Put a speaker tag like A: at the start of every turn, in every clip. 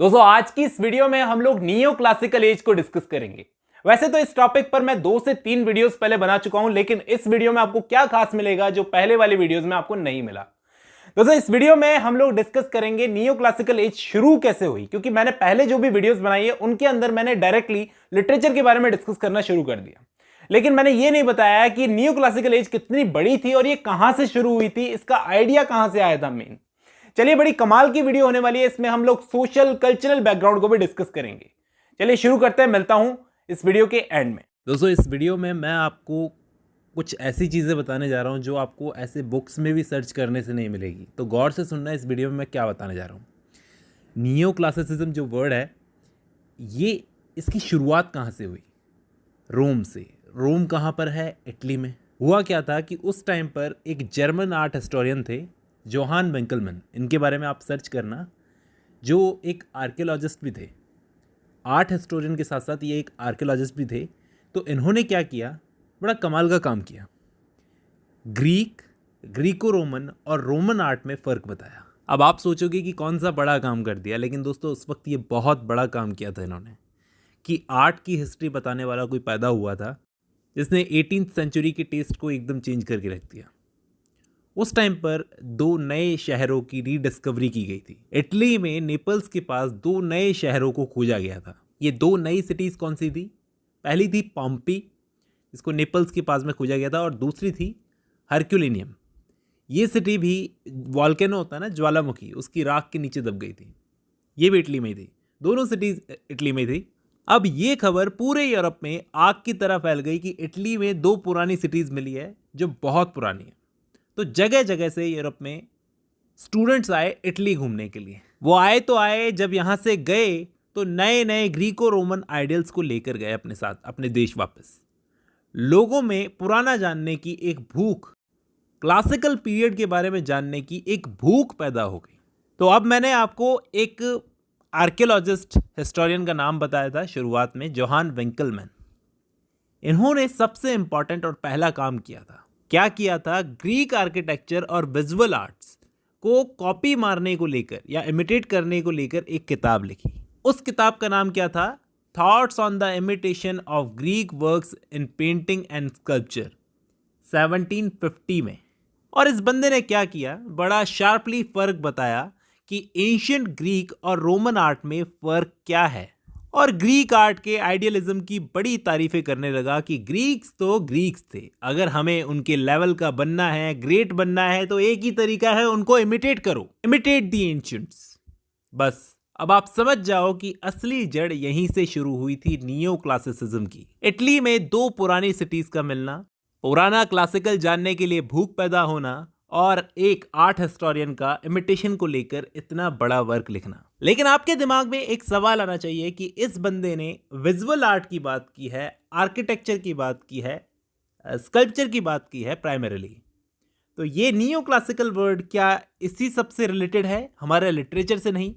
A: दोस्तों आज की इस वीडियो में हम लोग नियो क्लासिकल एज को डिस्कस करेंगे। वैसे तो इस टॉपिक पर मैं 2 से 3 वीडियोस पहले बना चुका हूं, लेकिन इस वीडियो में आपको क्या खास मिलेगा जो पहले वाली वीडियोस में आपको नहीं मिला। दोस्तों इस वीडियो में हम लोग डिस्कस करेंगे नियो क्लासिकल एज शुरू कैसे हुई, क्योंकि मैंने पहले जो भी वीडियोस बनाई है उनके अंदर मैंने डायरेक्टली लिटरेचर के बारे में डिस्कस करना शुरू कर दिया, लेकिन मैंने ये नहीं बताया कि नियो क्लासिकल एज कितनी बड़ी थी और ये कहां से शुरू हुई थी, इसका आइडिया कहां से आया था मेन। चलिए बड़ी कमाल की वीडियो होने वाली है, इसमें हम लोग सोशल कल्चरल बैकग्राउंड को भी डिस्कस करेंगे। चलिए शुरू करते हैं, मिलता हूं इस वीडियो के एंड में।
B: दोस्तों इस वीडियो में मैं आपको कुछ ऐसी चीज़ें बताने जा रहा हूं जो आपको ऐसे बुक्स में भी सर्च करने से नहीं मिलेगी, तो गौर से सुनना इस वीडियो में मैं क्या बताने जा रहा हूं। नियो क्लासिसिज्म जो वर्ड है, ये इसकी शुरुआत कहाँ से हुई? रोम से। रोम कहाँ पर है? इटली में। हुआ क्या था कि उस टाइम पर एक जर्मन आर्ट हिस्टोरियन थे, जोहान विंकलमैन। इनके बारे में आप सर्च करना, जो एक आर्कियोलॉजिस्ट भी थे। आर्ट हिस्टोरियन के साथ साथ ये एक आर्कियोलॉजिस्ट भी थे। तो इन्होंने क्या किया, बड़ा कमाल का काम किया। ग्रीको रोमन और रोमन आर्ट में फ़र्क बताया। अब आप सोचोगे कि कौन सा बड़ा काम कर दिया, लेकिन दोस्तों उस वक्त ये बहुत बड़ा काम किया था इन्होंने, कि आर्ट की हिस्ट्री बताने वाला कोई पैदा हुआ था जिसने 18th सेंचुरी के टेस्ट को एकदम चेंज करके रख दिया। उस टाइम पर 2 नए शहरों की रीडिस्कवरी की गई थी। इटली में नेपल्स के पास 2 नए शहरों को खोजा गया था। ये 2 नई सिटीज़ कौन सी थी? पहली थी पॉम्पी, जिसको नेपल्स के पास में खोजा गया था, और दूसरी थी हरक्यूलिनियम। ये सिटी भी वॉल्केनो होता है ना, ज्वालामुखी, उसकी राख के नीचे दब गई थी। ये भी इटली में ही थी। दोनों सिटीज़ इटली में थी। अब ये खबर पूरे यूरोप में आग की तरह फैल गई कि इटली में 2 पुरानी सिटीज़ मिली है जो बहुत पुरानी है। तो जगह जगह से यूरोप में स्टूडेंट्स आए इटली घूमने के लिए। वो आए तो आए, जब यहाँ से गए तो नए नए ग्रीको रोमन आइडियल्स को लेकर गए अपने साथ अपने देश वापस। लोगों में पुराना जानने की एक भूख, क्लासिकल पीरियड के बारे में जानने की एक भूख पैदा हो गई। तो अब मैंने आपको एक आर्कियोलॉजिस्ट हिस्टोरियन का नाम बताया था शुरुआत में, जोहान विंकलमैन। इन्होंने सबसे इंपॉर्टेंट और पहला काम किया था। क्या किया था? ग्रीक आर्किटेक्चर और विजुअल आर्ट्स को कॉपी मारने को लेकर या इमिटेट करने को लेकर एक किताब लिखी। उस किताब का नाम क्या था? Thoughts on the imitation of Greek works in painting and sculpture, 1750 में। और इस बंदे ने क्या किया, बड़ा शार्पली फर्क बताया कि एंशिएंट ग्रीक और रोमन आर्ट में फर्क क्या है, और ग्रीक आर्ट के आइडियलिज्म की बड़ी तारीफें करने लगा कि ग्रीक्स तो ग्रीक्स थे, अगर हमें उनके लेवल का बनना है, ग्रेट बनना है, तो एक ही तरीका है, उनको इमिटेट करो, इमिटेट द एंशिएंट्स। बस अब आप समझ जाओ कि असली जड़ यहीं से शुरू हुई थी नियो क्लासिसिज्म की। इटली में 2 पुरानी सिटीज का मिलना, पुराना क्लासिकल जानने के लिए भूख पैदा होना, और एक आर्ट हिस्टोरियन का इमिटेशन को लेकर इतना बड़ा वर्क लिखना। लेकिन आपके दिमाग में एक सवाल आना चाहिए कि इस बंदे ने विजुअल आर्ट की बात की है, आर्किटेक्चर की बात की है, स्कल्पचर की बात की है प्राइमरीली, तो ये नियो क्लासिकल वर्ड क्या इसी सबसे रिलेटेड है, हमारे लिटरेचर से नहीं?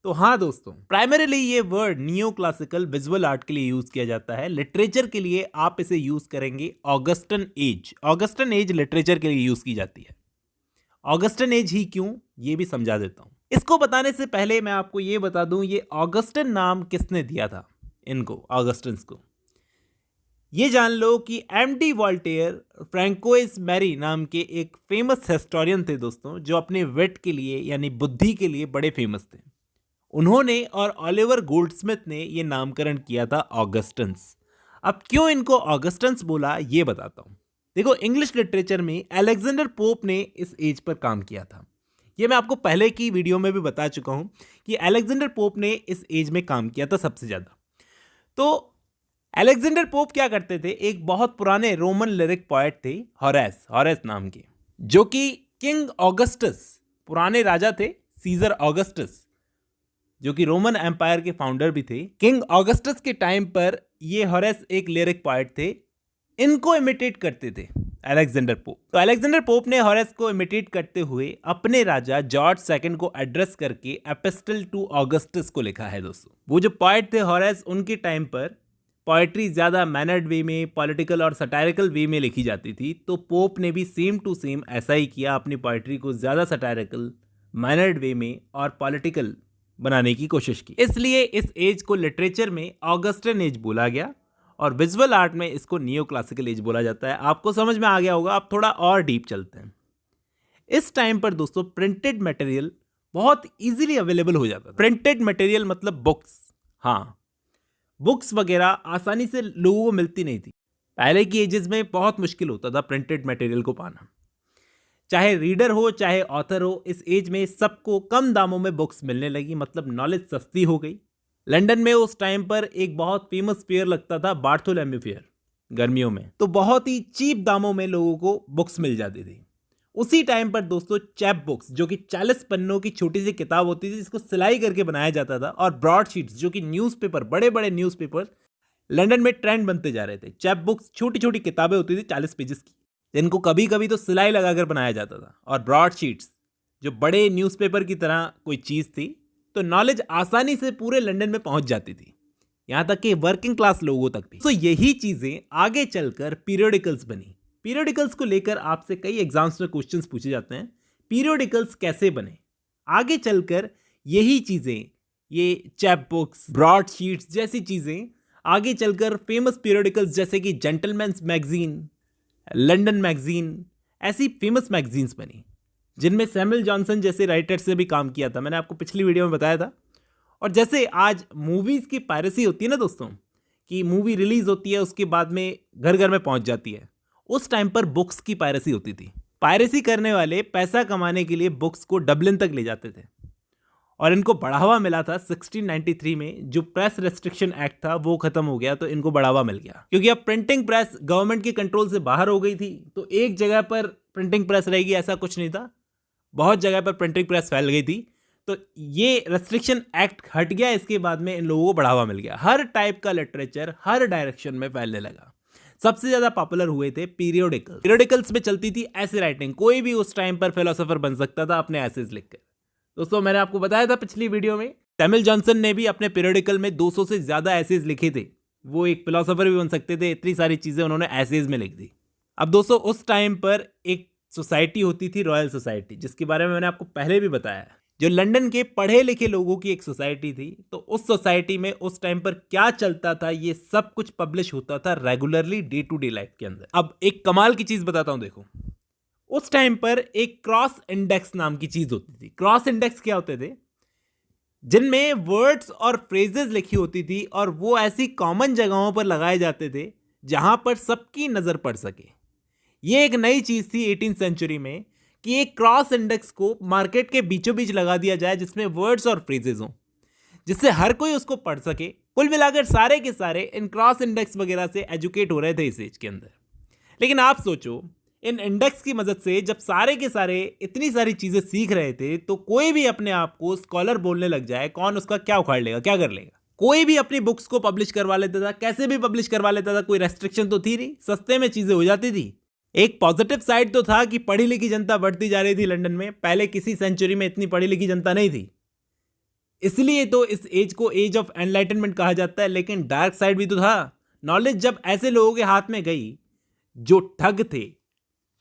B: तो हाँ दोस्तों, प्राइमरीली ये word neo classical visual art के लिए यूज किया जाता है। लिटरेचर के लिए आप इसे यूज करेंगे Augustan age. Augustan age literature के लिए यूज की जाती है। ऑगस्टन एज ही क्यों, ये भी समझा देता हूं। इसको बताने से पहले मैं आपको ये बता दूं, ये ऑगस्टन नाम किसने दिया था इनको, ऑगस्टन्स को। ये जान लो कि एम.डी. वॉल्टेयर फ्रैंकोइस मैरी नाम के एक फेमस हिस्टोरियन थे दोस्तों, जो अपने विट के लिए यानी बुद्धि के लिए बड़े फेमस थे। उन्होंने और ओलिवर गोल्डस्मिथ ने ये नामकरण किया था ऑगस्टन्स। अब क्यों इनको ऑगस्टन्स बोला, ये बताता हूं। देखो, इंग्लिश लिटरेचर में अलेक्जेंडर पोप ने इस एज पर काम किया था। ये मैं आपको पहले की वीडियो में भी बता चुका हूं कि अलेक्जेंडर पोप ने इस एज में काम किया था सबसे ज़्यादा। तो अलेक्जेंडर पोप क्या करते थे, एक बहुत पुराने रोमन लिरिक पोएट थे, हॉरेस नाम के, जो कि किंग ऑगस्टस, पुराने राजा थे सीजर ऑगस्टस, जो कि रोमन एम्पायर के फाउंडर भी थे। किंग ऑगस्टस के टाइम पर ये हॉरेस एक लिरिक पोएट थे, इनको इमिटेट करते थे अलेक्जेंडर पोप। तो अलेक्जेंडर पोप ने हॉरेस को इमिटेट करते हुए अपने राजा जॉर्ज सेकंड को एड्रेस करके एपिस्टल टू ऑगस्टस को लिखा है दोस्तों। वो जो पोएट थे हॉरेस, उनके टाइम पर पोएट्री ज़्यादा मैनर्ड वे में, पॉलिटिकल और सटायरिकल वे में लिखी जाती थी, तो पोप ने भी सेम टू सेम ऐसा ही किया, अपनी पोएट्री को ज़्यादा सटायरिकल, मैनर्ड वे में और पॉलिटिकल बनाने की कोशिश की। इसलिए इस एज को लिटरेचर में ऑगस्टन एज बोला गया और विजुअल आर्ट में इसको नियो क्लासिकल एज बोला जाता है। आपको समझ में आ गया होगा। अब थोड़ा और डीप चलते हैं। इस टाइम पर दोस्तों प्रिंटेड मटेरियल बहुत इजीली अवेलेबल हो जाता था। प्रिंटेड मटेरियल मतलब बुक्स। हाँ, बुक्स वगैरह आसानी से लोगों को मिलती नहीं थी। पहले की एजेस में बहुत मुश्किल होता था प्रिंटेड मटेरियल को पाना। चाहे रीडर हो चाहे ऑथर हो, इस एज में सबको कम दामों में बुक्स मिलने लगी, मतलब नॉलेज सस्ती हो गई। लंदन में उस टाइम पर एक बहुत फेमस फेयर लगता था, बार्थोलोम्यू फेयर, गर्मियों में। तो बहुत ही चीप दामों में लोगों को बुक्स मिल जाती थी। उसी टाइम पर दोस्तों चैप बुक्स, जो कि 40 पन्नों की छोटी सी किताब होती थी जिसको सिलाई करके बनाया जाता था, और ब्रॉड शीट्स, जो कि न्यूज़पेपर, बड़े बड़े न्यूज़पेपर लंदन में ट्रेंड बनते जा रहे थे। चैप बुक्स छोटी छोटी किताबें होती थी 40 पेजेस की, जिनको कभी कभी तो सिलाई लगाकर बनाया जाता था। और ब्रॉड शीट्स जो बड़े न्यूज़पेपर की तरह कोई चीज़ थी, तो नॉलेज आसानी से पूरे लंदन में पहुंच जाती थी, यहाँ तक कि वर्किंग क्लास लोगों तक भी। तो यही चीज़ें आगे चलकर पीरियोडिकल्स बनी। पीरियोडिकल्स को लेकर आपसे कई एग्जाम्स में क्वेश्चंस पूछे जाते हैं, पीरियोडिकल्स कैसे बने। आगे चलकर यही चीज़ें, ये चैप बुक्स, ब्रॉड शीट्स जैसी चीज़ें आगे चलकर फेमस पीरियोडिकल्स जैसे कि जेंटलमैन्स मैगजीन, लंदन मैगजीन, ऐसी फेमस मैगजीन्स बनी, जिनमें सैमुअल जॉनसन जैसे राइटर्स ने भी काम किया था। मैंने आपको पिछली वीडियो में बताया था। और जैसे आज मूवीज़ की पायरेसी होती है ना दोस्तों, कि मूवी रिलीज़ होती है उसके बाद में घर घर में पहुंच जाती है, उस टाइम पर बुक्स की पायरेसी होती थी। पायरेसी करने वाले पैसा कमाने के लिए बुक्स को डबलिन तक ले जाते थे, और इनको बढ़ावा मिला था 1693 में। जो प्रेस रेस्ट्रिक्शन एक्ट था वो खत्म हो गया, तो इनको बढ़ावा मिल गया, क्योंकि अब प्रिंटिंग प्रेस गवर्नमेंट के कंट्रोल से बाहर हो गई थी। तो एक जगह पर प्रिंटिंग प्रेस रहेगी ऐसा कुछ नहीं था, बहुत जगह पर प्रिंटिंग प्रेस फैल गई थी। तो ये रेस्ट्रिक्शन एक्ट हट गया, इसके बाद में इन लोगों को बढ़ावा मिल गया। हर टाइप का लिटरेचर हर डायरेक्शन में फैलने लगा। सबसे ज़्यादा पॉपुलर हुए थे पीरियोडिकल्स। पीरियोडिकल्स में चलती थी ऐसे राइटिंग, कोई भी उस टाइम पर फिलोसोफर बन सकता था अपने एसेज लिखकर। दोस्तों मैंने आपको बताया था पिछली वीडियो में, सैमुअल जॉनसन ने भी अपने पीरियोडिकल में 200 से ज़्यादा एसेज लिखे थे। वो एक फिलोसोफर भी बन सकते थे, इतनी सारी चीज़ें उन्होंने एसेज में लिख दी। अब दोस्तों उस टाइम पर एक सोसाइटी होती थी, रॉयल सोसाइटी, जिसके बारे में मैंने आपको पहले भी बताया है, जो लंदन के पढ़े लिखे लोगों की एक सोसाइटी थी। तो उस सोसाइटी में उस टाइम पर क्या चलता था, ये सब कुछ पब्लिश होता था regularly day to day life के अंदर। अब एक कमाल की चीज बताता हूं, देखो उस टाइम पर एक क्रॉस इंडेक्स नाम की चीज होती थी। क्रॉस इंडेक्स क्या होते थे, जिनमें वर्ड्स और फ्रेजेस लिखी होती थी, और वो ऐसी कॉमन जगहों पर लगाए जाते थे जहां पर सबकी नजर पड़ सके। ये एक नई चीज थी 18th सेंचुरी में, कि एक क्रॉस इंडेक्स को मार्केट के बीचों बीच लगा दिया जाए, जिसमें वर्ड्स और फ्रेजेस हों, जिससे हर कोई उसको पढ़ सके। कुल मिलाकर सारे के सारे इन क्रॉस इंडेक्स वगैरह से एजुकेट हो रहे थे इस एज के अंदर। लेकिन आप सोचो, इन इंडेक्स की मदद से जब सारे के सारे इतनी सारी चीजें सीख रहे थे, तो कोई भी अपने आप को स्कॉलर बोलने लग जाए, कौन उसका क्या उखाड़ लेगा, क्या कर लेगा। कोई भी अपनी बुक्स को पब्लिश करवा लेता था, कैसे भी पब्लिश करवा लेता था, कोई रेस्ट्रिक्शन तो थी नहीं, सस्ते में चीजें हो जाती थी। एक पॉजिटिव साइड तो था कि पढ़ी लिखी जनता बढ़ती जा रही थी लंदन में। पहले किसी सेंचुरी में इतनी पढ़ी लिखी जनता नहीं थी, इसलिए तो इस एज को एज ऑफ एनलाइटनमेंट कहा जाता है। लेकिन डार्क साइड भी तो था। नॉलेज जब ऐसे लोगों के हाथ में गई जो ठग थे,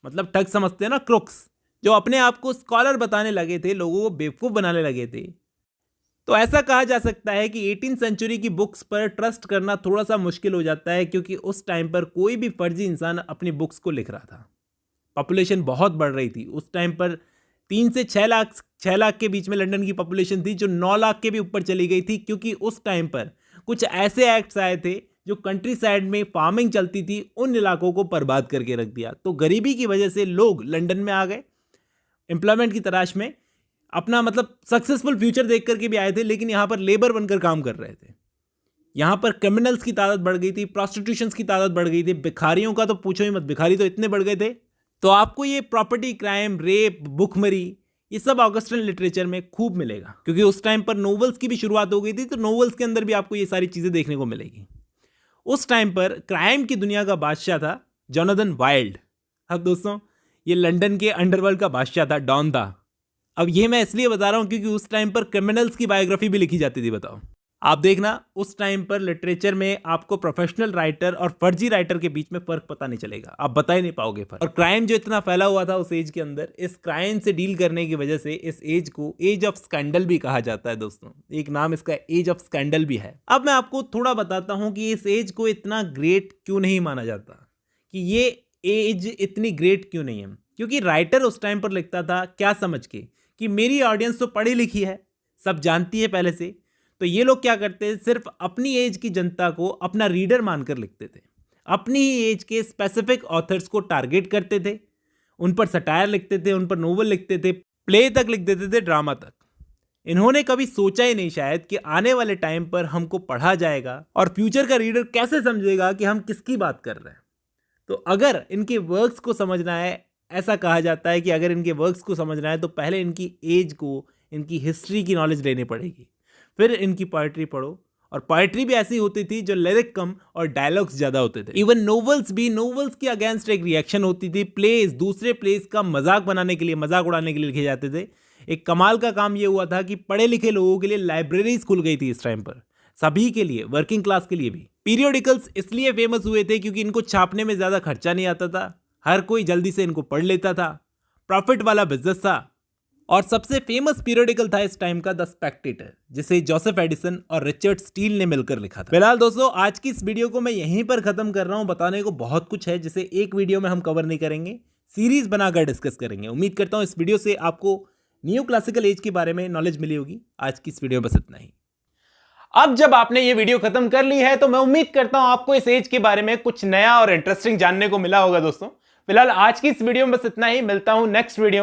B: मतलब ठग समझते हैं ना, क्रुक्स, जो अपने आप को स्कॉलर बताने लगे थे, लोगों को बेवकूफ़ बनाने लगे थे, तो ऐसा कहा जा सकता है कि 18th सेंचुरी की बुक्स पर ट्रस्ट करना थोड़ा सा मुश्किल हो जाता है, क्योंकि उस टाइम पर कोई भी फर्जी इंसान अपनी बुक्स को लिख रहा था। पॉपुलेशन बहुत बढ़ रही थी उस टाइम पर। 3 से 6 लाख के बीच में लंदन की पॉपुलेशन थी, जो 9 लाख के भी ऊपर चली गई थी, क्योंकि उस टाइम पर कुछ ऐसे एक्ट्स आए थे जो कंट्री साइड में फार्मिंग चलती थी, उन इलाकों को बर्बाद करके रख दिया। तो गरीबी की वजह से लोग लंदन में आ गए एम्प्लॉयमेंट की तलाश में, अपना मतलब सक्सेसफुल फ्यूचर देख करके भी आए थे, लेकिन यहाँ पर लेबर बनकर काम कर रहे थे। यहाँ पर क्रिमिनल्स की तादाद बढ़ गई थी, प्रोस्टिट्यूशंस की तादाद बढ़ गई थी, भिखारियों का तो पूछो ही मत, भिखारी तो इतने बढ़ गए थे। तो आपको ये प्रॉपर्टी क्राइम, रेप, भुखमरी, ये सब ऑगस्टन लिटरेचर में खूब मिलेगा, क्योंकि उस टाइम पर नोवेल्स की भी शुरुआत हो गई थी। तो नोवेल्स के अंदर भी आपको ये सारी चीज़ें देखने को मिलेगी। उस टाइम पर क्राइम की दुनिया का बादशाह था जोनाथन वाइल्ड। अब दोस्तों ये लंदन के अंडरवर्ल्ड का बादशाह था, डॉन था। अब ये मैं इसलिए बता रहा हूँ क्योंकि उस टाइम पर क्रिमिनल्स की बायोग्राफी भी लिखी जाती थी, बताओ। आप देखना उस टाइम पर लिटरेचर में आपको प्रोफेशनल राइटर और फर्जी राइटर के बीच में फर्क पता नहीं चलेगा, आप बता ही नहीं पाओगे फर्क। और क्राइम जो इतना फैला हुआ था उस एज के अंदर, इस क्राइम से डील करने की वजह से इस एज को एज ऑफ स्कैंडल भी कहा जाता है दोस्तों, एक नाम इसका एज ऑफ स्कैंडल भी है। अब मैं आपको थोड़ा बताता हूं कि इस एज को इतना ग्रेट क्यों नहीं माना जाता, कि ये एज इतनी ग्रेट क्यों नहीं है। क्योंकि राइटर उस टाइम पर लिखता था क्या समझ के कि मेरी ऑडियंस तो पढ़ी लिखी है, सब जानती है पहले से, तो ये लोग क्या करते थे, सिर्फ अपनी एज की जनता को अपना रीडर मानकर लिखते थे, अपनी ही एज के स्पेसिफिक ऑथर्स को टारगेट करते थे, उन पर सटायर लिखते थे, उन पर नोवेल लिखते थे, प्ले तक लिख देते थे, ड्रामा तक। इन्होंने कभी सोचा ही नहीं शायद कि आने वाले टाइम पर हमको पढ़ा जाएगा और फ्यूचर का रीडर कैसे समझेगा कि हम किसकी बात कर रहे हैं। तो अगर इनके वर्क्स को समझना है, ऐसा कहा जाता है कि अगर इनके वर्क्स को समझना है तो पहले इनकी एज को, इनकी हिस्ट्री की नॉलेज लेनी पड़ेगी, फिर इनकी पोएट्री पढ़ो। और पोएट्री भी ऐसी होती थी जो लिरिक कम और डायलॉग्स ज़्यादा होते थे। इवन नोवेल्स भी, नोवेल्स के अगेंस्ट एक रिएक्शन होती थी। प्लेस दूसरे प्लेस का मजाक बनाने के लिए, मजाक उड़ाने के लिए लिखे जाते थे। एक कमाल का काम ये हुआ था कि पढ़े लिखे लोगों के लिए लाइब्रेरीज खुल गई थी इस टाइम पर, सभी के लिए, वर्किंग क्लास के लिए भी। पीरियोडिकल्स इसलिए फेमस हुए थे क्योंकि इनको छापने में ज़्यादा खर्चा नहीं आता था, हर कोई जल्दी से इनको पढ़ लेता था, प्रॉफिट वाला बिजनेस था। और सबसे फेमस पीरियोडिकल था इस टाइम का द स्पेक्टेटर, जिसे जोसेफ एडिसन और रिचर्ड स्टील ने मिलकर लिखा था। फिलहाल दोस्तों आज की इस वीडियो को मैं यहीं पर खत्म कर रहा हूं। बताने को बहुत कुछ है जिसे एक वीडियो में हम कवर नहीं करेंगे, सीरीज बनाकर डिस्कस करेंगे। उम्मीद करता हूं इस वीडियो से आपको न्यू क्लासिकल एज के बारे में नॉलेज मिली होगी। आज की इस वीडियो में बस इतना ही।
A: अब जब आपने ये वीडियो खत्म कर ली है तो मैं उम्मीद करता हूं आपको इस एज के बारे में कुछ नया और इंटरेस्टिंग जानने को मिला होगा दोस्तों। फिलहाल आज की इस वीडियो में बस इतना ही, मिलता हूं नेक्स्ट वीडियो।